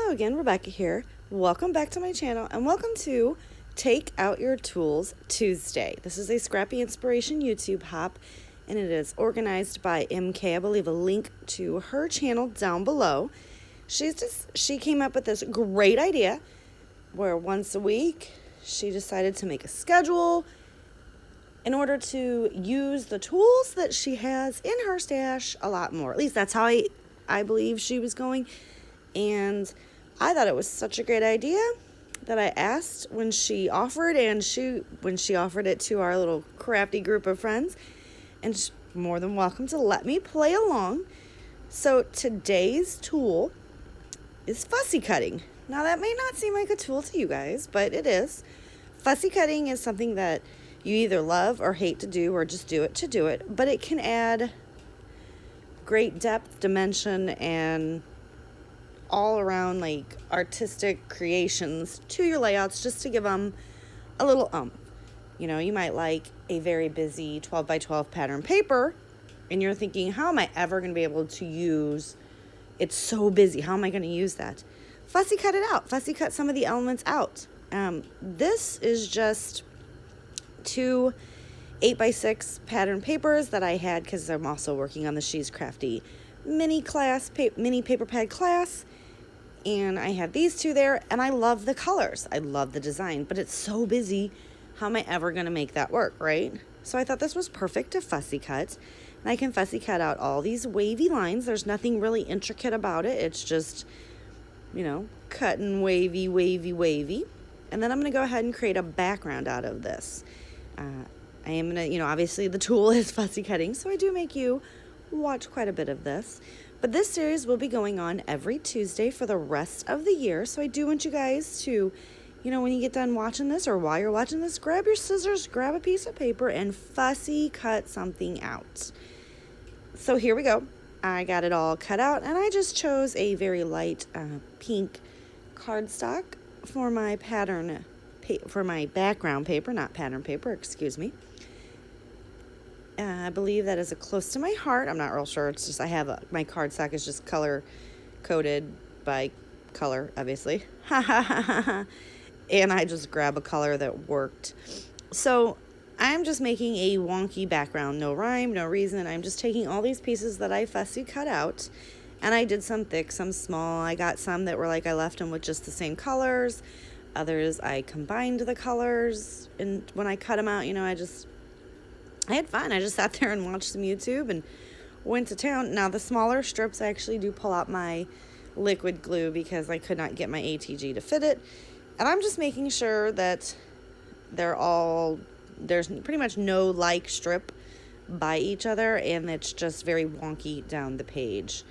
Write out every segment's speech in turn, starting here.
Hello again, Rebecca here. Welcome back to my channel and welcome to Take Out Your Tools Tuesday. This is a Scrappy Inspiration YouTube hop and it is organized by MK. I will leave a link to her channel down below. She came up with this great idea where once a week she decided to make a schedule in order to use the tools that she has in her stash a lot more. At least that's how I believe she was going. And I thought it was such a great idea that I asked when she offered, and when she offered it to our little crafty group of friends, and she's more than welcome to let me play along. So today's tool is fussy cutting. Now that may not seem like a tool to you guys, but it is. Fussy cutting is something that you either love or hate to do, or just do it to do it, but it can add great depth, dimension, and all around like artistic creations to your layouts, just to give them a little You know, you might like a very busy 12 by 12 pattern paper and you're thinking, how am I ever going to be able to use, it's so busy, how am I going to use that? Fussy cut it out. Fussy cut some of the elements out. This is just 2 8x6 pattern papers that I had because I'm also working on the She's Crafty mini paper pad class. And I had these two there, and I love the colors. I love the design, but it's so busy. How am I ever going to make that work, right? So I thought this was perfect to fussy cut. And I can fussy cut out all these wavy lines. There's nothing really intricate about it. It's just, you know, cutting wavy, wavy, wavy. And then I'm going to go ahead and create a background out of this. I am going to, you know, obviously the tool is fussy cutting, so I do make you watch quite a bit of this. But this series will be going on every Tuesday for the rest of the year. So I do want you guys to, you know, when you get done watching this or while you're watching this, grab your scissors, grab a piece of paper, and fussy cut something out. So here we go. I got it all cut out, and I just chose a very light pink cardstock for my for my background paper, not pattern paper, excuse me. I believe that is close to my heart. I'm not real sure. It's just I have my cardstock is just color coded by color, obviously. And I just grab a color that worked. So I'm just making a wonky background. No rhyme, no reason. I'm just taking all these pieces that I fussy cut out. And I did some thick, some small. I got some that were like I left them with just the same colors. Others I combined the colors. And when I cut them out, you know, I had fun. I just sat there and watched some YouTube and went to town. Now, the smaller strips, I actually do pull out my liquid glue because I could not get my ATG to fit it. And I'm just making sure that there's pretty much no like strip by each other, and it's just very wonky down the page.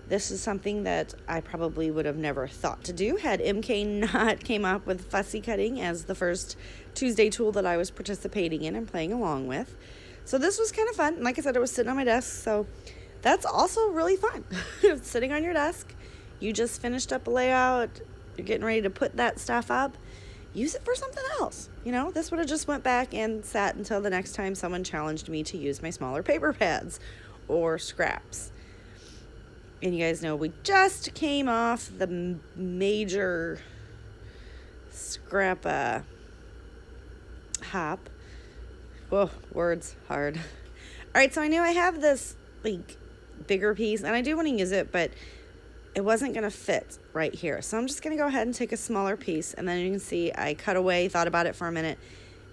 This is something that I probably would have never thought to do had MK not came up with fussy cutting as the first Tuesday tool that I was participating in and playing along with. So this was kind of fun. And like I said, it was sitting on my desk, so that's also really fun. Sitting on your desk, you just finished up a layout, you're getting ready to put that stuff up, use it for something else. You know, this would have just went back and sat until the next time someone challenged me to use my smaller paper pads or scraps. And you guys know we just came off the major scrap hop. Whoa, words hard. All right, so I knew I have this like bigger piece, and I do want to use it, but it wasn't going to fit right here. So I'm just going to go ahead and take a smaller piece, and then you can see I cut away, thought about it for a minute,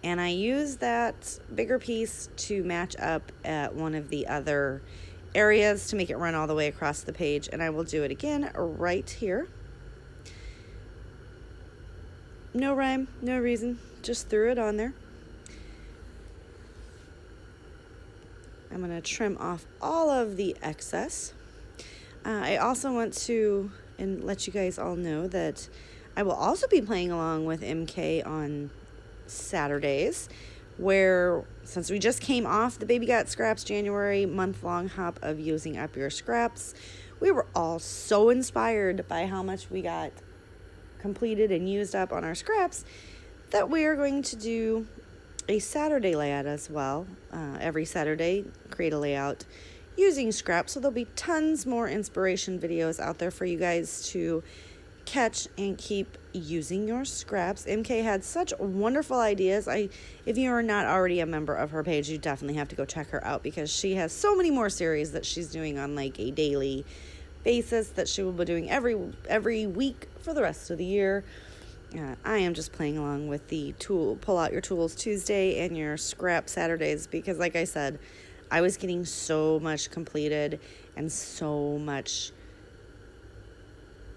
and I used that bigger piece to match up at one of the other areas to make it run all the way across the page. And I will do it again right here. No rhyme, no reason, just threw it on there. I'm going to trim off all of the excess. I also want to let you guys all know that I will also be playing along with MK on Saturdays, where since we just came off the Baby Got Scraps January month-long hop of using up your scraps, we were all so inspired by how much we got completed and used up on our scraps that we are going to do a Saturday layout as well. Every Saturday, create a layout using scraps. So there'll be tons more inspiration videos out there for you guys to catch and keep using your scraps. MK had such wonderful ideas. If you are not already a member of her page, you definitely have to go check her out, because she has so many more series that she's doing on like a daily basis that she will be doing every week for the rest of the year. I am just playing along with the pull out your tools Tuesday and your scrap Saturdays, because like I said, I was getting so much completed and so much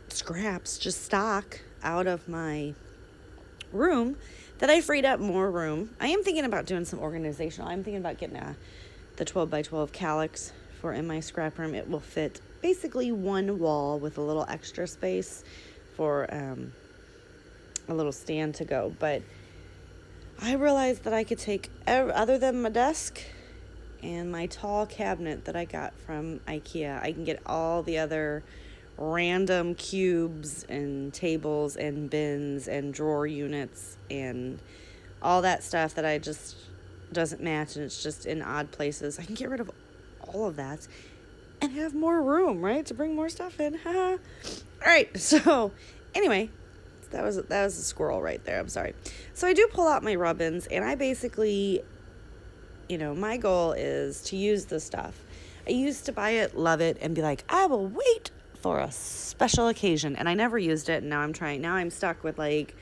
scraps, just stock out of my room, that I freed up more room. I am thinking about doing some organizational. I'm thinking about getting the 12 by 12 calyx for in my scrap room. It will fit basically one wall with a little extra space for a little stand to go. But I realized that I could take, other than my desk and my tall cabinet that I got from IKEA, I can get all the other random cubes and tables and bins and drawer units and all that stuff that I just doesn't match, and it's just in odd places. I can get rid of all of that and have more room, right, to bring more stuff in. All right, so anyway, that was a squirrel right there. I'm sorry. So I do pull out my rub-ins, and I basically, my goal is to use this stuff. I used to buy it, love it, and be like, I will wait for a special occasion, and I never used it, and now I'm stuck with like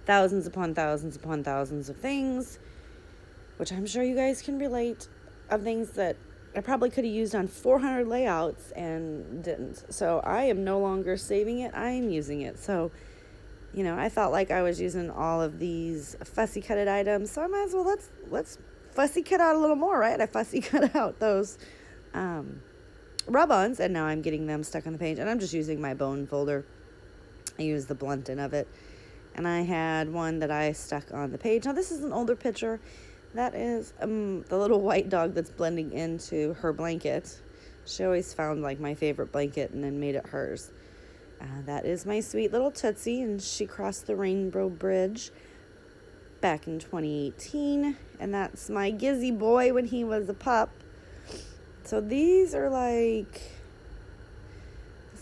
thousands upon thousands upon thousands of things, which I'm sure you guys can relate, of things that I probably could have used on 400 layouts and didn't. So I am no longer saving it, I am using it. So I felt like I was using all of these fussy cutted items, so I might as well let's fussy cut out a little more, right? I fussy cut out those rub-ons, and now I'm getting them stuck on the page, and I'm just using my bone folder. I use the blunt end of it, and I had one that I stuck on the page. Now this is an older picture. That is the little white dog that's blending into her blanket. She always found like my favorite blanket and then made it hers. That is my sweet little Tootsie, and she crossed the Rainbow Bridge back in 2018, and that's my Gizzy boy when he was a pup. So these are this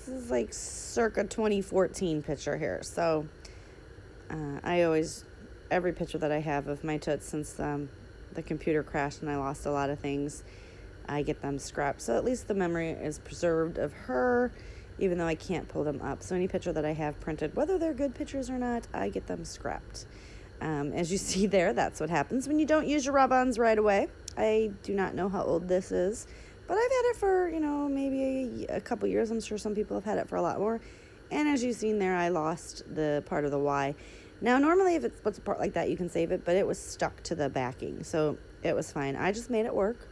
is like circa 2014 picture here. So every picture that I have of my Toots since the computer crashed and I lost a lot of things, I get them scrapped. So at least the memory is preserved of her, even though I can't pull them up. So any picture that I have printed, whether they're good pictures or not, I get them scrapped. As you see there, that's what happens when you don't use your rub-ons right away. I do not know how old this is, but I've had it for, maybe a couple years. I'm sure some people have had it for a lot more. And as you've seen there, I lost the part of the Y. Now, normally if it's a part like that, you can save it, but it was stuck to the backing, so it was fine. I just made it work.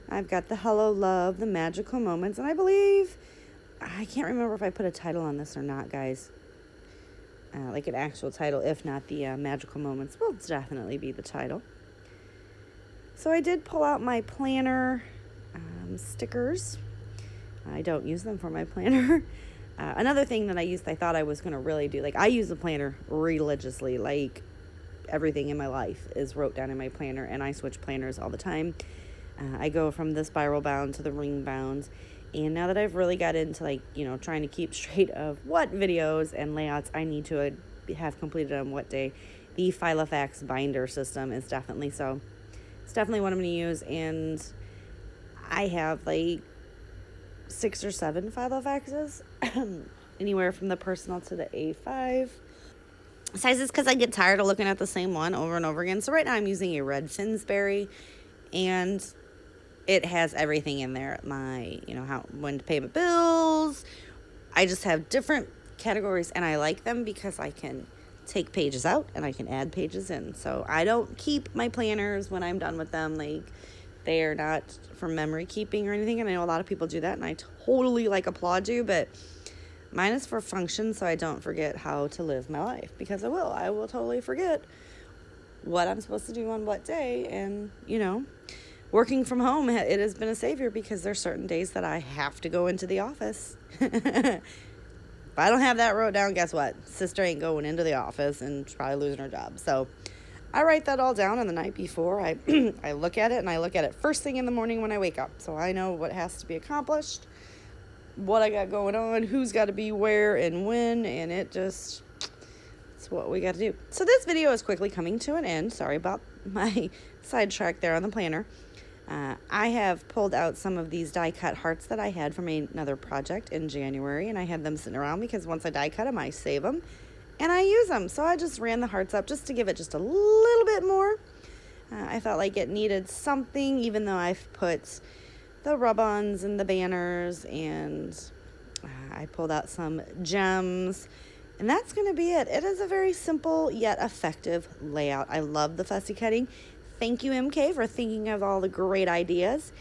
I've got the Hello Love, the Magical Moments, and I can't remember if I put a title on this or not, guys. Like an actual title, if not the Magical Moments will definitely be the title. So I did pull out my planner stickers. I don't use them for my planner. Another thing that I thought I was going to really do, like I use the planner religiously, like everything in my life is wrote down in my planner, and I switch planners all the time. I go from the spiral bound to the ring bound, and now that I've really got into trying to keep straight of what videos and layouts I need to have completed on what day, the Filofax binder system is definitely so. It's definitely what I'm going to use, and I have like 6 or 7 Filofaxes, anywhere from the personal to the A5 sizes, because I get tired of looking at the same one over and over again. So right now I'm using a red Finsbury, and it has everything in there. When to pay my bills. I just have different categories, and I like them because I can take pages out and I can add pages in. So I don't keep my planners when I'm done with them. They are not for memory keeping or anything, and I know a lot of people do that, and I totally applaud you, but mine is for function, so I don't forget how to live my life, because I will totally forget what I'm supposed to do on what day. And working from home, it has been a savior, because there's certain days that I have to go into the office. If I don't have that wrote down, guess what? Sister ain't going into the office, and she's probably losing her job. So I write that all down, and the night before I look at it, and I look at it first thing in the morning when I wake up, so I know what has to be accomplished. what I got going on, who's got to be where and when, and it's what we got to do. So this video is quickly coming to an end. Sorry about my sidetrack there on the planner. I have pulled out some of these die cut hearts that I had from another project in January, and I had them sitting around because once I die cut them, I save them and I use them. So I just ran the hearts up just to give it just a little bit more. I felt like it needed something, even though I've put the rub-ons and the banners, and I pulled out some gems, and that's going to be it. It is a very simple yet effective layout. I love the fussy cutting. Thank you, MK, for thinking of all the great ideas.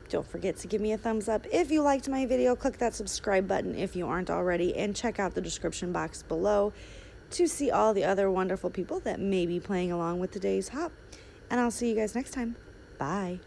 Don't forget to give me a thumbs up if you liked my video. Click that subscribe button if you aren't already, and check out the description box below to see all the other wonderful people that may be playing along with today's hop. And I'll see you guys next time. Bye.